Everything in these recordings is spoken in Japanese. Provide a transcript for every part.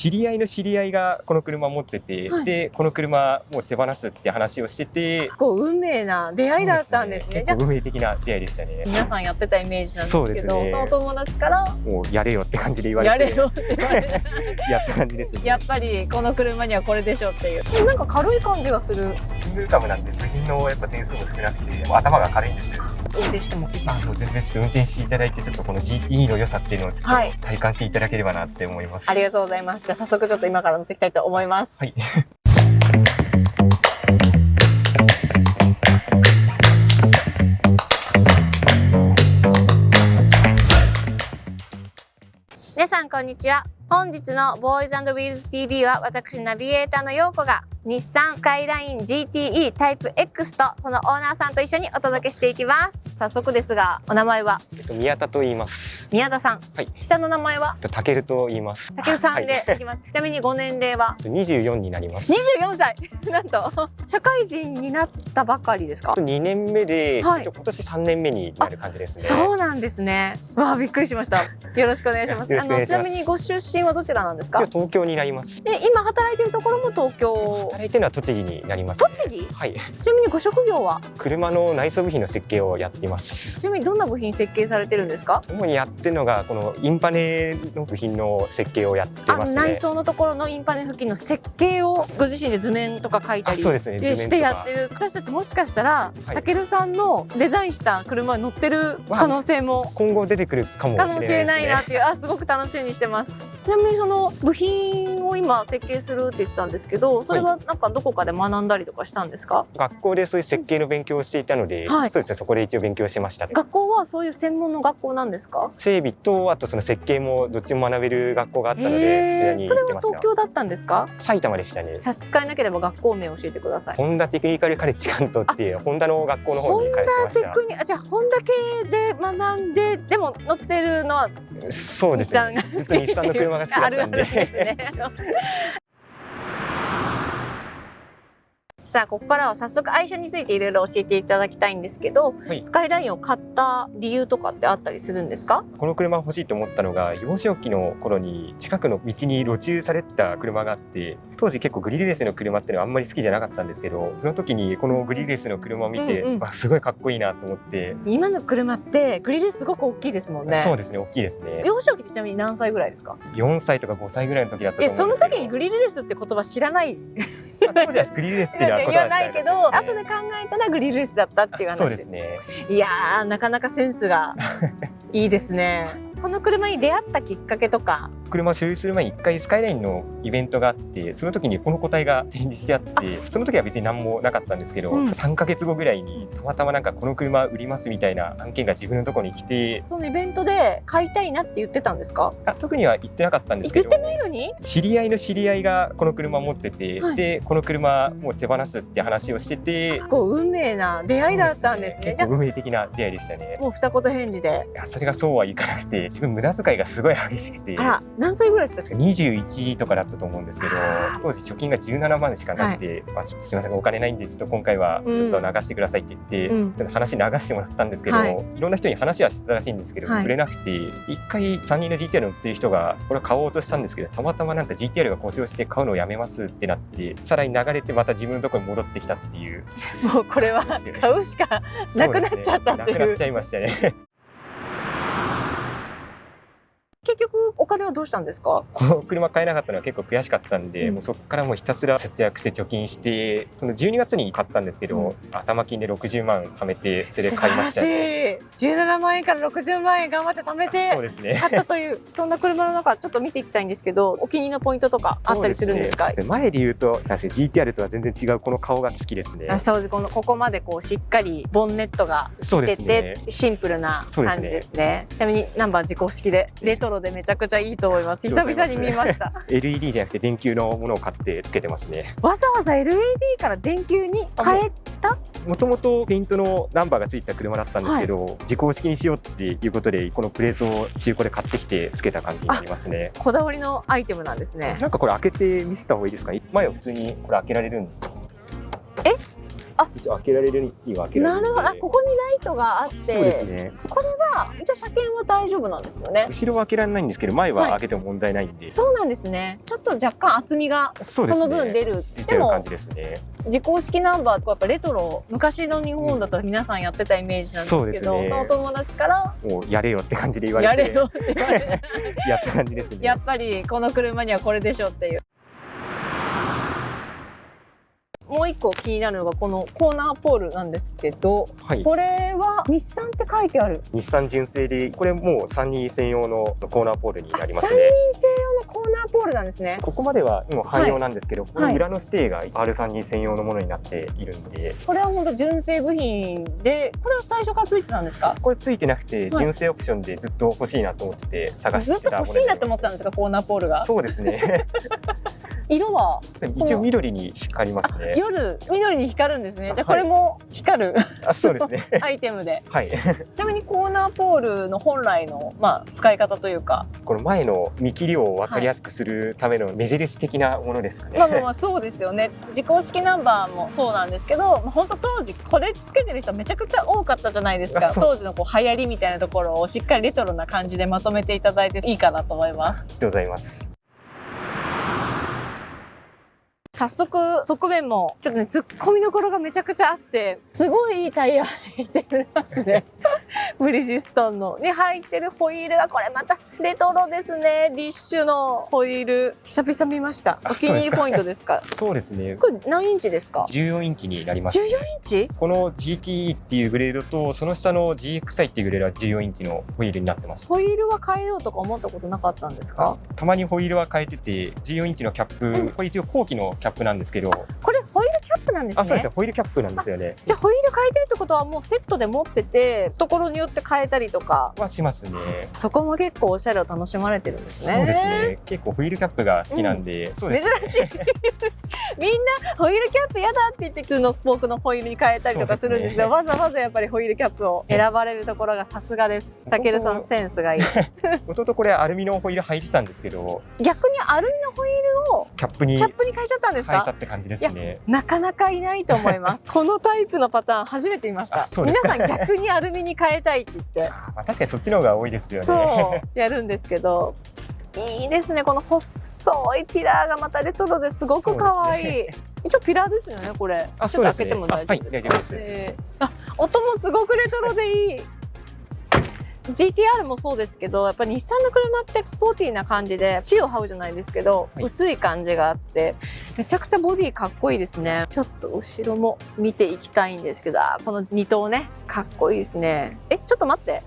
知り合いの知り合いがこの車持ってて、でこの車もう手放すって話をしてて、結構運命な出会いだったんですね。結構運命的な出会いでしたね。皆さんやってたイメージなんですけど、そうですね、その友達からもうやれよって感じで言われて、やれよって言われてやった感じですね。やっぱりこの車にはこれでしょっていう。なんか軽い感じがする。シングルカムなんで部品のやっぱ点数も少なくて、頭が軽いんですよ。運転しても全然ちょっと運転していただいて、ちょっとこの GTE の良さっていうのをちょっと体感していただければなって思います。ありがとうございます。じゃあ早速ちょっと今から乗っていきたいと思います。はい。皆さんこんにちは。本日のボーイズ&ウィールズ TV は私ナビゲーターの陽子が日産スカイライン GTE タイプ X とそのオーナーさんと一緒にお届けしていきます。早速ですがお名前は？宮田と言います。宮田さん。はい。下の名前は？たけると言います。たけるさんでいきます。ちなみにご年齢は？24になります。24歳なんと社会人になったばかりですか？2年目で、はい、今年3年目になる感じですね。そうなんですね。わあ、びっくりしました。よろしくお願いします。ちなみにご出身はどちらなんですか？東京になります。で、今働いているところも東京。働いてるのは栃木になります、ね。栃木？はい。ちなみにご職業は？車の内装部品の設計をやっています。ちなみにどんな部品設計されてるんですか？主にやってるのがこのインパネの部品の設計をやってますね。内装のところのインパネ付近の設計をご自身で図面とか書いたりしてやってる。私たちもしかしたらたけるさんのデザインした車に乗ってる可能性も今後出てくるかもしれないなっていう、すごく楽しみにしてます。ちなみにその部品を今設計するって言ってたんですけど、それはなんかどこかで学んだりとかしたんですか？学校でそういう設計の勉強をしていたので、そうですね、そこで一応勉強してました。学校はそういう専門の学校なんですか？整備とあとその設計もどっちも学べる学校があったので、そちらに行ってました。それは東京だったんですか？埼玉でしたね。差し支えなければ学校名を教えてください。ホンダテクニカルカレッジ関東っていうホンダの学校の方に行かれてました。じゃあホンダ系で学んで、でも乗ってるのはそうですね。ずっと日産の車が好きだったんで。さあここからは早速愛車についていろいろ教えていただきたいんですけど、スカイラインを買った理由とかってあったりするんですか？この車欲しいと思ったのが幼少期の頃に近くの道に路駐されてた車があって、当時結構グリルレースの車っていうのはあんまり好きじゃなかったんですけど、その時にこのグリルレースの車を見て、すごいかっこいいなと思って。今の車ってグリルすごく大きいですもんね。そうですね、大きいですね。幼少期ってちなみに何歳ぐらいですか？4歳とか5歳ぐらいの時だったと思うんですけど。その時にグリルレースって言葉知らない当時はグリルレースっていうのは言わないけど、後で考えたらグリルレースだったっていう話。そうですね。いやー、なかなかセンスがいいですね。この車に出会ったきっかけとか。車を所有する前に1回スカイラインのイベントがあって、その時にこの個体が展示してあって、その時は別に何もなかったんですけど、3ヶ月後ぐらいにたまたまなんかこの車売りますみたいな案件が自分のところに来て。そのイベントで買いたいなって言ってたんですか？特には言ってなかったんですけど。言ってないのに？知り合いの知り合いがこの車持ってて、でこの車もう手放すって話をしてて。結構運命な出会いだったんですね。結構運命的な出会いでしたね。もう二言返事で。いや、それがそうはいかなくて、自分無駄遣いがすごい激しくて。何歳ぐらいですか？21とかだったと思うんですけど、当時貯金が17万しかなくて、ちょっとすみませんお金ないんでちょっと今回はちょっと流してくださいって言って、話流してもらったんですけど、いろんな人に話はしてたらしいんですけど、売れなくて、一回3人の GTR 乗ってる人がこれを買おうとしたんですけど、たまたまなんか GTR が故障して買うのをやめますってなって、さらに流れてまた自分のところに戻ってきたっていう。もうこれは買うしかなくなっちゃったっていう。なくなっちゃいましたね。結局お金はどうしたんですか？この車買えなかったのは結構悔しかったんで、もうそこからもうひたすら節約して貯金して、その12月に買ったんですけど、頭金で60万貯めてそれで買いましたね。17万円から60万円頑張って貯めて買ったという、そんな車の中ちょっと見ていきたいんですけど、お気に入りのポイントとかあったりするんですか？前で言うと確かに GTR とは全然違うこの顔が好きですね。ここまでこうしっかりボンネットがつけてシンプルな感じですね。ちなみにナンバー自公式でレトロでめちゃくちゃいいと思います。久々に見ました。LED じゃなくて電球のものを買ってつけてますね。わざわざ LED から電球に変えた？もともとペイントのナンバーがついた車だったんですけど、自公式にしようっていうことでこのプレートを中古で買ってきてつけた感じになりますね。こだわりのアイテムなんですね。なんかこれ開けて見せた方がいいですか？前は普通にこれ開けられるんです。一応開けられるには開けられるので。なるほど。ここにライトがあって、そうですね。これは一応車検は大丈夫なんですよね。後ろは開けられないんですけど、前は開けても問題ないんで。そうなんですね。ちょっと若干厚みがこの分出る。出てる感じですね。自公式ナンバーとかやっぱレトロ、昔の日本だと皆さんやってたイメージなんですけど、その友達からもうやれよって感じで言われて、やれよって言われてやった感じですね。やっぱりこの車にはこれでしょっていう。もう一個気になるのがこのコーナーポールなんですけど、はい、これは日産って書いてある。日産純正で、これもう3人専用のコーナーポールになりますね。3人専用のコーナーポールなんですね。ここまではもう汎用なんですけど、この裏のステーが R3 人専用のものになっているんで、これは本当純正部品で、これは最初からついてたんですか？これついてなくて、純正オプションでずっと欲しいなと思ってて探してたもの。ずっと欲しいなって思ったんですか、コーナーポールが。そうですね。色は一応緑に光りますね。夜緑に光るんですね。じゃあこれも光る、あ、そうですね。アイテムで。はい。ちなみにコーナーポールの本来の使い方というか、この前の見切りを分かりやすくするための目印的なものですかね。そうですよね。自公式ナンバーもそうなんですけど、本当当時これつけてる人めちゃくちゃ多かったじゃないですか。当時の流行りみたいなところをしっかりレトロな感じでまとめていただいていいかなと思います。ありがとうございます。早速側面もちょっとね、突っ込みどころがめちゃくちゃあって、すごいいいタイヤ入ってますね。ブリヂストンのに入ってるホイールがこれまたレトロですね。リッシュのホイール久々見ました。お気に入りポイントですか？そうですね。これ何インチですか？14インチになります、ね。14インチ？この GTE っていうグレードとその下の GXI っていうグレードは14インチのホイールになってます。ホイールは変えようとか思ったことなかったんですか？たまにホイールは変えてて、14インチのキャップ、これ一応後期のキャップなんですけど、これホイールキャップなんですね。あ、そうですね。ホイールキャップなんですよね。じゃあホイール変えてるってことはもうセットで持ってて、ところによって変えたりとかはしますね。そこも結構おしゃれを楽しまれてるんですね。そうですね。結構ホイールキャップが好きなんで、そうですね。珍しい。みんなホイールキャップ嫌だって言って普通のスポークのホイールに変えたりとかするんですけど、わざわざやっぱりホイールキャップを選ばれるところがさすがです。たけるさんセンスがいい。もともとこれアルミのホイール入ってたんですけど、逆にアルミのホイールをキャップに変えちゃったんですか？変えたって感じですね。なかなかいないと思います。このタイプのパターン初めて見ました。皆さん逆にアルミに変えたいって言って。確かにそっちの方が多いですよね。そうやるんですけど、いいですね。この細いピラーがまたレトロですごく可愛い。一応ピラーですよね、これ。あ、ちょっと開けても大丈夫ですか？はい、大丈夫です。音もすごくレトロでいい。GTR もそうですけど、やっぱり日産の車ってスポーティーな感じで地を這うじゃないですけど、薄い感じがあってめちゃくちゃボディかっこいいですね。ちょっと後ろも見ていきたいんですけど、この2頭ねかっこいいですね。ちょっと待って、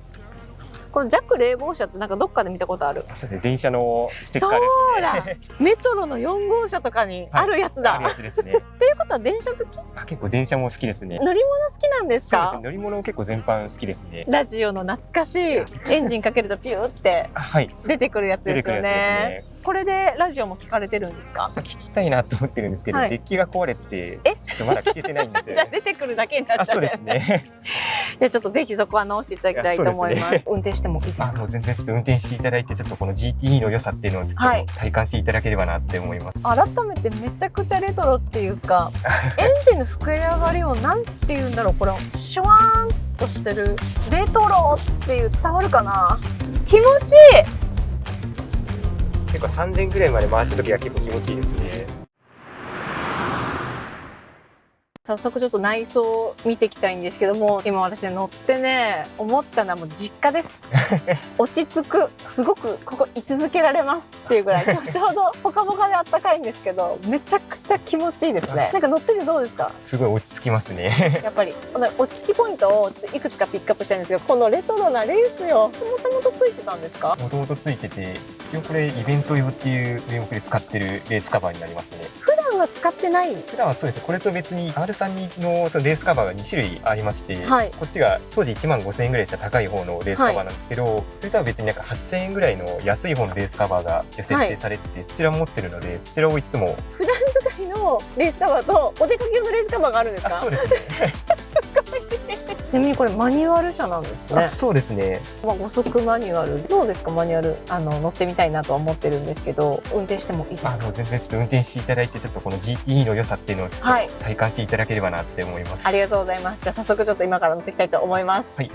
このジャック冷房車ってなんかどっかで見たことある。そうですね、電車のステッカーですね。そうだ、メトロの4号車とかにあるやつだ。あるやつですね。っていうことは電車好き？結構電車も好きですね。乗り物好きなんですか？そうですね、乗り物結構全般好きですね。ラジオの懐かしいエンジンかけるとピューって出てくるやつですよね。これでラジオも聞かれてるんですか？聞きたいなと思ってるんですけど、デッキが壊れてちょっとまだ聞けてないんですよ。じゃあ出てくるだけになっちゃう。そうですね。じゃあちょっとぜひそこは直していただきたいと思います。運転してもいいですか？もう全然ちょっと運転していただいて、ちょっとこの GTE の良さっていうのをちょっと体感していただければなって思います。改めてめちゃくちゃレトロっていうか、エンジンの膨れ上がりをなんて言うんだろう、これシュワーンとしてるレトロっていう、伝わるかな？気持ちいい。結構3000ぐらいまで回した時は結構気持ちいいですね。早速ちょっと内装を見ていきたいんですけども、今私乗ってね思ったのはもう実家です。落ち着く、すごくここ居続けられますっていうぐらい、ちょうどポカポカであったかいんですけど、めちゃくちゃ気持ちいいですね。なんか乗っててどうですか？すごい落ち着きますね。やっぱりこの落ち着きポイントをちょっといくつかピックアップしたいんですけど、このレトロなレースよ、もともとついてたんですか？もともとついてて、一応これイベント用っていう名目で使ってるレースカバーになりますね。普段は使ってない？普段はそうです。これと別に R32 のそのレースカバーが2種類ありまして、こっちが当時15000円ぐらいした高い方のレースカバーなんですけど、それとは別になんか8000円ぐらいの安い方のレースカバーが設定されてて、そちらも持ってるので、そちらをいつも普段使いのレースカバーとお出かけ用のレースカバーがあるんですか？そうですね。ちなみにこれマニュアル車なんですね。そうですね。5速マニュアル、どうですかマニュアル、乗ってみたいなとは思ってるんですけど、運転してもいいですか？全然ちょっと運転していただいて、ちょっとこの GTE の良さっていうのをちょっと体感していただければなって思います。ありがとうございます。じゃあ早速ちょっと今から乗っていきたいと思います。はい。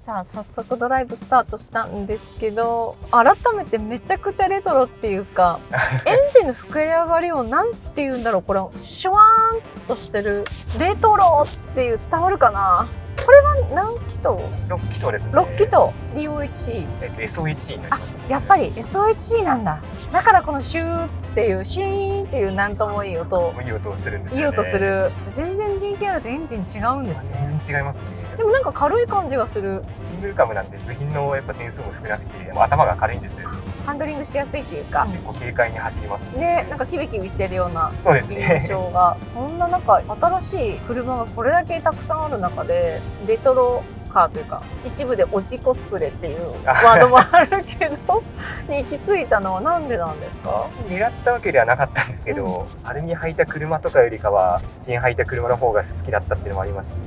さあ早速ドライブスタートしたんですけど、改めてめちゃくちゃレトロっていうかエンジンの膨れ上がりをなんて言うんだろう、これシュワーンとしてるレトロっていう伝わるかな。これは何気筒？6気筒ですね。6気筒 DOHC、SOHC になります。やっぱり SOHC なんだ。だからこのシューっていうシュイーンっていうなんともいい音、いい音をするんですよね。いい音する。全然 GTR とエンジン違うんですね。全然違いますね。でもなんか軽い感じがする。シングルカムなんで部品のやっぱ点数も少なくて、頭が軽いんですよ。ハンドリングしやすいっていうか、結構軽快に走りますね、なんかキビキビしてるようなそうですね印象が。そんな中、新しい車がこれだけたくさんある中で、レトロカーというか、一部でオジコスプレっていうワードもあるけどに行き着いたのはなんでなんですか？狙ったわけではなかったんですけど、アルミ履いた車とかよりかはチェーン履いた車の方が好きだったっていうのもありますし、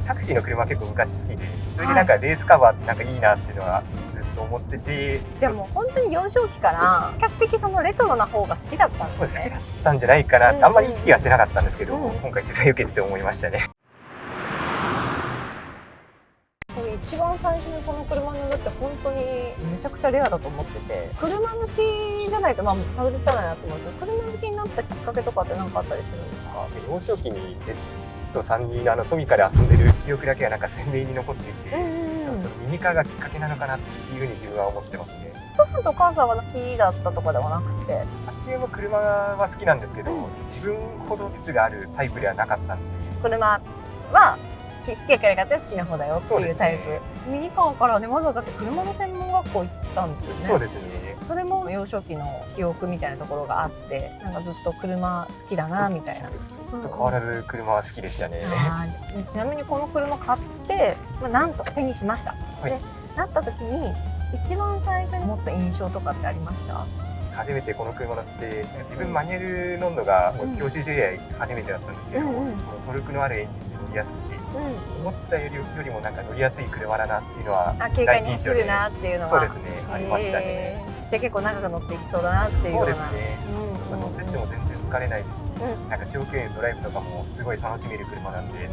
タクシーの車結構昔好きで、それでなんかレースカバーってなんかいいなっていうのはずっと思ってて、じゃあもう本当に幼少期から比較的そのレトロな方が好きだったんですね。好きだったんじゃないかなって、あんまり意識はしてなかったんですけど、今回取材受けてて思いましたね。一番最初にこの車に乗るって本当にめちゃくちゃレアだと思ってて、車好きじゃないとたどり着かないなと思うんですけど、車好きになったきっかけとかって何かあったりするんですか？幼少期に3人トミカで遊んでる記憶だけはなんか鮮明に残っていて、ミニカーがきっかけなのかなっていうふうに自分は思ってますね。お父さんとお母さんは好きだったとかではなくて、私も車は好きなんですけど、自分ほど熱があるタイプではなかったんで、車は好きなやり方で好きな方だよっていうタイプ、ミニカーからね、わざわざ車の専門学校行ったんですよね。そうですね。それも幼少期の記憶みたいなところがあって、なんかずっと車好きだなみたいな。ずっと変わらず車は好きでしたね。ちなみにこの車買って、なんと手にしました。で、なった時に一番最初に持った印象とかってありました？初めてこの車乗って自分マニュアル乗るのが教習所以来初めてだったんですけど、トルクのあるエンジンで乗りやすくて、思ってたよりもなんか乗りやすい車だなっていうのは軽快に走るなっていうのはそうですね、ありましたね。じゃあ結構長く乗っていきそうだなっていうような。そうですね。乗ってっても全然疲れないですし、なんか長距離のドライブとかもすごい楽しめる車なんで。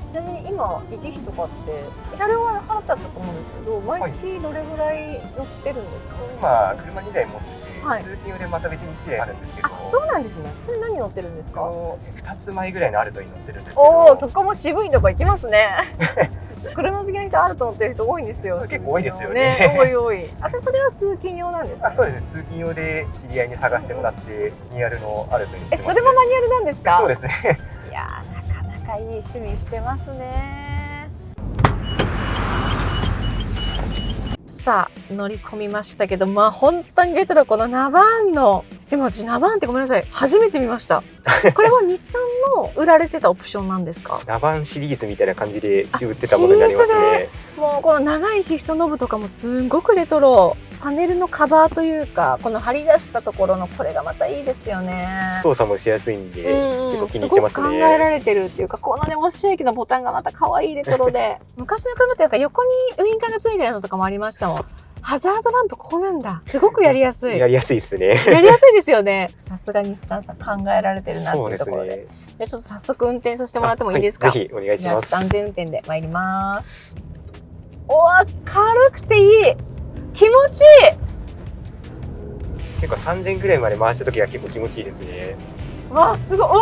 ちなみに今維持費とかって車両は払っちゃったと思うんですけど、毎月どれぐらい乗ってるんですか？今車2台持ってて、通勤用でまた別に1台あるんですけど。そうなんですね。それ何乗ってるんですか？2つ前ぐらいのアルトに乗ってるんですけど。おお、そこも渋いとこ行きますね。車好きな人アルト乗ってる人多いんですよ。結構多いですよね。多い多い。それは通勤用なんですか？そうですね。通勤用で知り合いに探してもらってマニュアルのアルトに乗ってます。それもマニュアルなんですか？そうですね。いやー、なかなかいい趣味してますね。さあ乗り込みましたけど、本当にレトロ、このナバーンの、でも私ナバーンってごめんなさい、初めて見ました。これは日産の売られてたオプションなんですか？ナバーンシリーズみたいな感じで売ってたものになりますね。もうこの長いシフトノブとかもすごくレトロ。パネルのカバーというか、この張り出したところのこれがまたいいですよね。操作もしやすいんで、結構気に入ってますね。すごく考えられてるっていうか、このね、押し駅のボタンがまた可愛いレトロで。昔の車ってなんか横にウインカーがついてるのとかもありましたもん。ハザードランプここなんだ。すごくやりやすい。やりやすいですね。やりやすいですよね。さすが日産さん考えられてるなっていうところで。じゃあちょっと早速運転させてもらってもいいですか？ぜひお願いします。じゃあ安全運転で参ります。おー、軽くていい。気持ちいい。結構3000ぐらいまで回した時は結構気持ちいいですね。わあ、すごい。おお、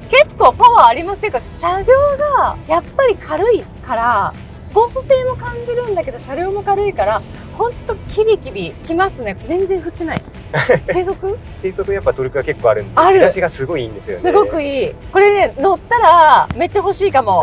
結構パワーあります。っていうか車両がやっぱり軽いから合成も感じるんだけど、車両も軽いからほんとキビキビきますね。全然振ってない。低速やっぱトルクが結構あるんで、出だしがすごいいいんですよね。すごくいい。これね、乗ったらめっちゃ欲しいかも。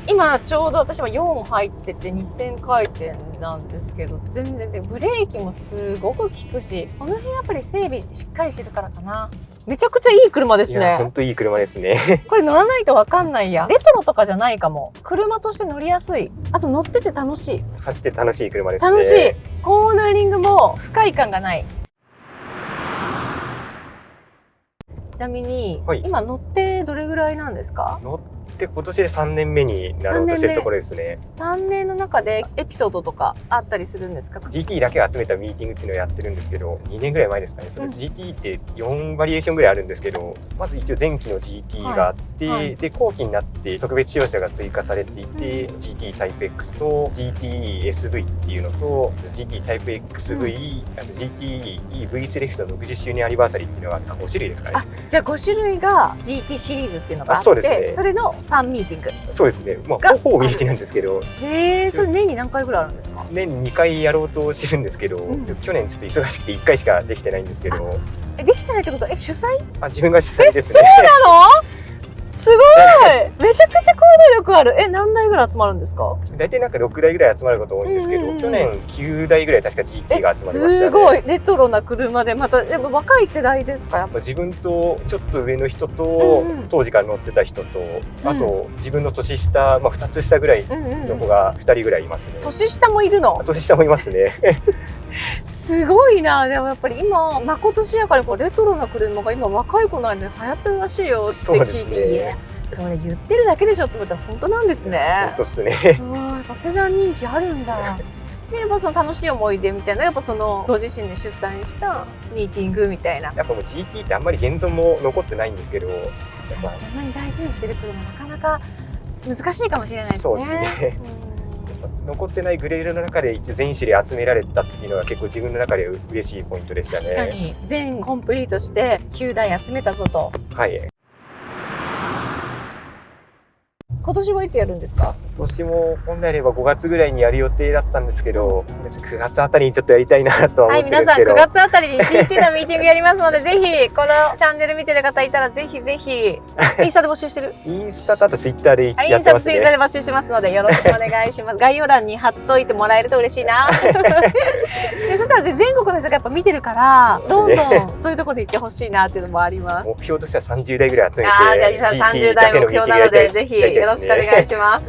今ちょうど私は4入ってて2000回転なんですけど、全然でブレーキもすごく効くし、この辺やっぱり整備しっかりしてるからかな。めちゃくちゃいい車ですね。本当いい車ですね。これ乗らないとわかんないや。レトロとかじゃないかも。車として乗りやすい。あと乗ってて楽しい。走って楽しい車ですね。楽しい。コーナリングも不快感がない。ちなみに、はい、今乗ってどれぐらいなんですか？乗って今年で3年目になろうとしてるところですね。3年の中でエピソードとかあったりするんですか？ GT だけを集めたミーティングっていうのをやってるんですけど、2年ぐらい前ですかね。その GT って4バリエーションぐらいあるんですけど、まず一応前期の GT があって、で後期になって特別仕様車が追加されていて、GT タイプ X と GTESV っていうのと GT タイプ XV、GTEV セレクトの60周年アニバーサリーっていうのが5種類ですかね。じゃあ5種類が GT シリーズっていうのがあって、そうですね、それのファンミーティング。そうですね、まあほぼミーティングなんですけど、それ年に何回ぐらいあるんですか？年2回やろうとしてるんですけど、去年ちょっと忙しくて1回しかできてないんですけど。できてないってことは主催？自分が主催ですね。そうなの？すごいめちゃくちゃ行動力ある。何台ぐらい集まるんですか？大体なんか6台ぐらい集まること多いんですけど、去年9台ぐらい確か GT が集まりましたね。すごいレトロな車で、またやっぱ若い世代ですか？やっぱ自分とちょっと上の人と、当時から乗ってた人と、あと自分の年下、2つ下ぐらいの子が2人ぐらいいますね。年下もいるの？年下もいますね。すごいな。でもやっぱり今まことしやかにレトロな車が今若い子なんで流行ってるらしいよって聞いて、それ言ってるだけでしょって思ったら本当なんですね。本当ですね。やっぱセダン人気あるんだ。でやっぱその楽しい思い出みたいな、やっぱそのご自身で出産したミーティングみたいな。やっぱもう GT ってあんまり現存も残ってないんですけど、やっぱあんなに大事にしてる車なかなか難しいかもしれないですね。そうですね。残ってないグレードの中で一応全種類集められたっていうのが結構自分の中で嬉しいポイントでしたね。確かに全コンプリートして9台集めたぞと。はい。今年はいつやるんですか？今年も本来であれば5月ぐらいにやる予定だったんですけど、9月あたりにちょっとやりたいなとは思ってるんですけど、皆さん9月あたりに GT のミーティングやりますのでぜひこのチャンネル見てる方いたらぜひぜひインスタで募集してる？インスタとあとツイッターでやってますね。インスタとツイッターで募集しますのでよろしくお願いします。概要欄に貼っといてもらえると嬉しいな。でそしたら全国の人がやっぱ見てるからどんどんそういうところで行ってほしいなっていうのもあります。目標としては30台ぐらい集めて、じゃあ30台目標なのでぜひよろしくお願いします。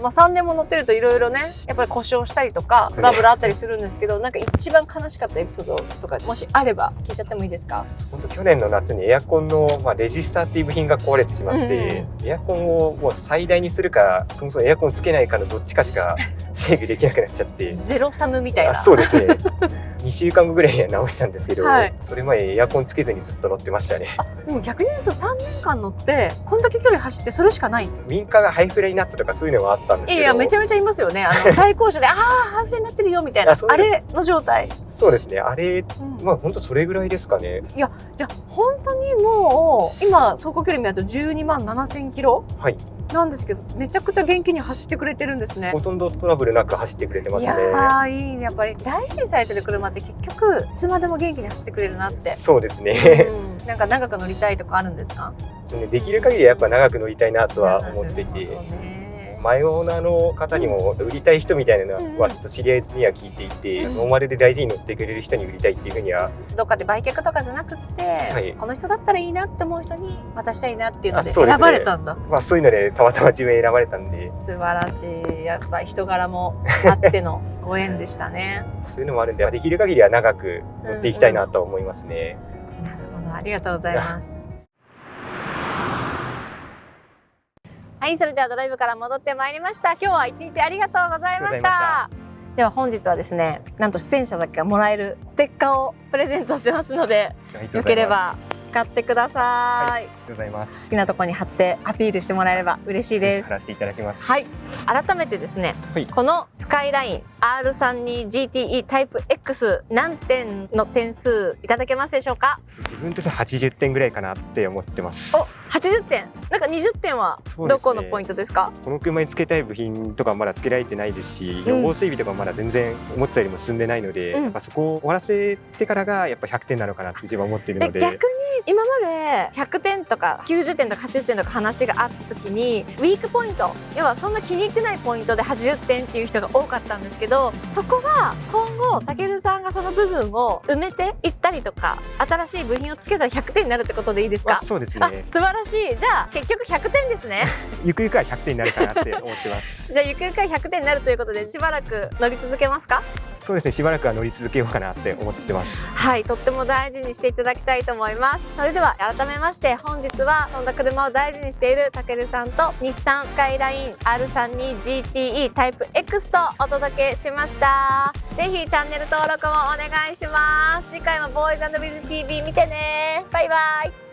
3年も乗ってるといろいろねやっぱり故障したりとかトラブルあったりするんですけど、なんか一番悲しかったエピソードとかもしあれば聞いちゃってもいいですか？本当去年の夏にエアコンの、レジスターっていう部品が壊れてしまって、エアコンをもう最大にするかそもそもエアコンつけないかのどっちかしか制御できなくなっちゃって、ゼロサムみたいな。そうですね。2週間後ぐらいには直したんですけど、それまでエアコンつけずにずっと乗ってましたね。でも逆に言うと3年間乗ってこんだけ距離走ってそれしかない。民家がハイフレになったとかそういうのがあったんですけど、いやめちゃめちゃいますよね。対向車でハイフレになってるよみたいなあれの状態。そうですね。あれ、本当それぐらいですかね。いやじゃあ本当にもう今走行距離見ると12万7000キロ。はい。なんですけどめちゃくちゃ元気に走ってくれてるんですね。ほとんどトラブルなく走ってくれてますね。いやいいね。やっぱり大事にされてる車って結局いつまでも元気に走ってくれるなって。そうですね。なんか長く乗りたいとかあるんですか？できる限りやっぱ長く乗りたいなとは思っていて、前オーナーの方にも売りたい人みたいなのはちょっと知り合いには聞いていて、ノーマルで大事に乗ってくれる人に売りたいっていうふうには、どっかで売却とかじゃなくて、この人だったらいいなって思う人に渡したいなっていうので選ばれたんだ。そういうのでたまたま自分選ばれたんで。素晴らしい。やっぱ人柄もあってのご縁でしたね。そういうのもあるんで、できる限りは長く乗っていきたいなと思いますね。なるほど、ありがとうございます。はい、それではドライブから戻ってまいりました。今日は一日ありがとうございました。では本日はですね、なんと出演者だけがもらえるステッカーをプレゼントしてますので、よければ使ってください。ありがとうございます。好きなところに貼ってアピールしてもらえれば嬉しいです。貼らせていただきます。はい。改めてですね、このスカイライン R32GTE タイプ X 何点の点数いただけますでしょうか？自分としては80点ぐらいかなって思ってます。お、80点。なんか20点はどこのポイントですか？この車につけたい部品とかまだつけられてないですし、予防整備とかまだ全然思ったよりも進んでないので、やっぱそこを終わらせてからがやっぱ100点なのかなって自分は思っているので。逆に今まで100点とか90点とか80点とか話があった時にウィークポイント、要はそんな気に入ってないポイントで80点っていう人が多かったんですけど、そこは今後たけるさんがその部分を埋めていったりとか新しい部品をつけたら100点になるってことでいいですか？そうですね。素晴らしい。じゃあ結局100点ですね。ゆくゆくは100点になるかなって思ってます。じゃあゆくゆくは100点になるということでしばらく乗り続けますか？そうですね、しばらくは乗り続けようかなって思ってます。はい、とっても大事にしていただきたいと思います。それでは改めまして本日はそんな車を大事にしているたけるさんと日産スカイライン R32GTE タイプ X とお届けしました。ぜひチャンネル登録もお願いします。次回もボーイズ&ビズ TV 見てね。バイバイ。